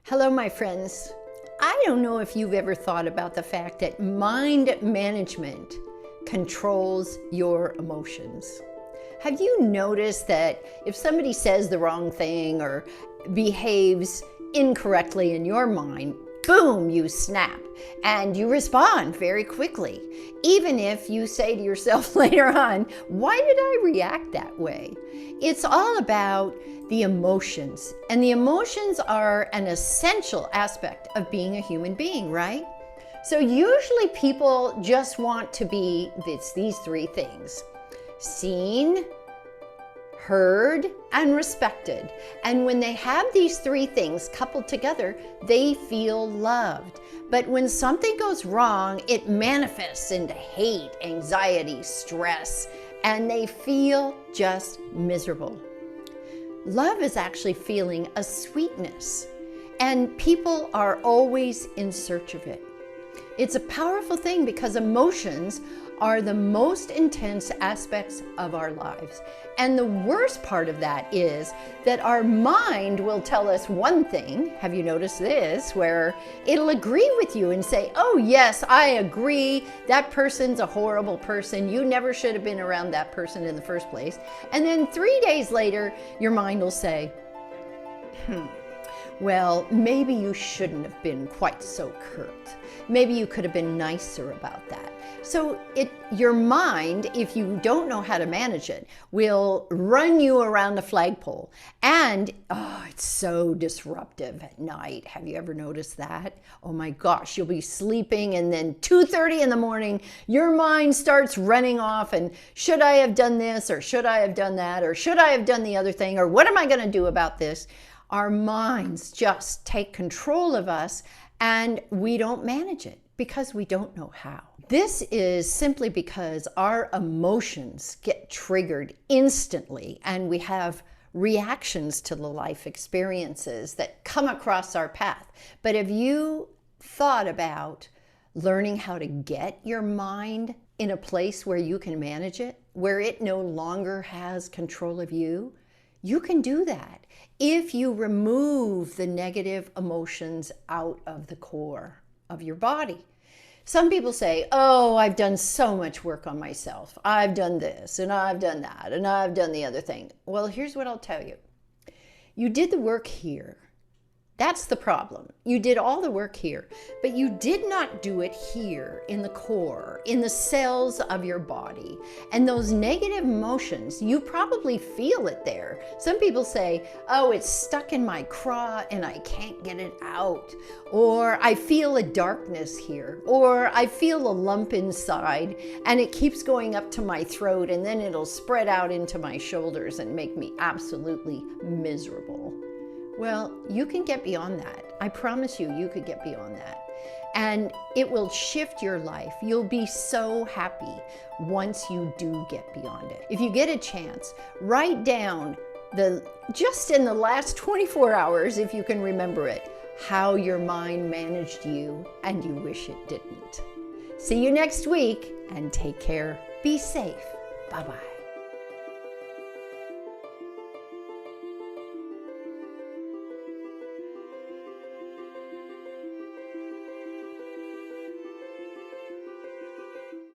Hello, my friends. I don't know if you've ever thought about the fact that mind management controls your emotions. Have you noticed that if somebody says the wrong thing or behaves incorrectly in your mind, boom, you snap and you respond very quickly. Even if you say to yourself later on, why did I react that way? It's all about the emotions, and the emotions are an essential aspect of being a human being, right? So usually people just want to be these three things: seen, heard, and respected. And when they have these three things coupled together, they feel loved. But when something goes wrong, it manifests into hate, anxiety, stress, and they feel just miserable. Love is actually feeling a sweetness, and people are always in search of it. It's a powerful thing because emotions are the most intense aspects of our lives. And the worst part of that is that our mind will tell us one thing. Have you noticed this? Where it'll agree with you and say, oh yes, I agree. That person's a horrible person. You never should have been around that person in the first place. And then 3 days later, your mind will say, well, maybe you shouldn't have been quite so curt. Maybe you could have been nicer about that. So your mind, if you don't know how to manage it, will run you around the flagpole. And it's so disruptive at night. Have you ever noticed that? Oh my gosh, you'll be sleeping and then 2:30 in the morning, your mind starts running off and should I have done this, or should I have done that, or should I have done the other thing, or what am I going to do about this? Our minds just take control of us and we don't manage it because we don't know how. This is simply because our emotions get triggered instantly and we have reactions to the life experiences that come across our path. But have you thought about learning how to get your mind in a place where you can manage it, where it no longer has control of you? You can do that if you remove the negative emotions out of the core of your body. Some people say, oh, I've done so much work on myself. I've done this and I've done that and I've done the other thing. Well, here's what I'll tell you. You did the work here. That's the problem. You did all the work here, but you did not do it here in the core, in the cells of your body. And those negative emotions, you probably feel it there. Some people say, oh, it's stuck in my craw and I can't get it out. Or I feel a darkness here. Or I feel a lump inside and it keeps going up to my throat and then it'll spread out into my shoulders and make me absolutely miserable. Well, you can get beyond that. I promise you, you could get beyond that. And it will shift your life. You'll be so happy once you do get beyond it. If you get a chance, write down just in the last 24 hours, if you can remember it, how your mind managed you and you wish it didn't. See you next week and take care. Be safe. Bye-bye.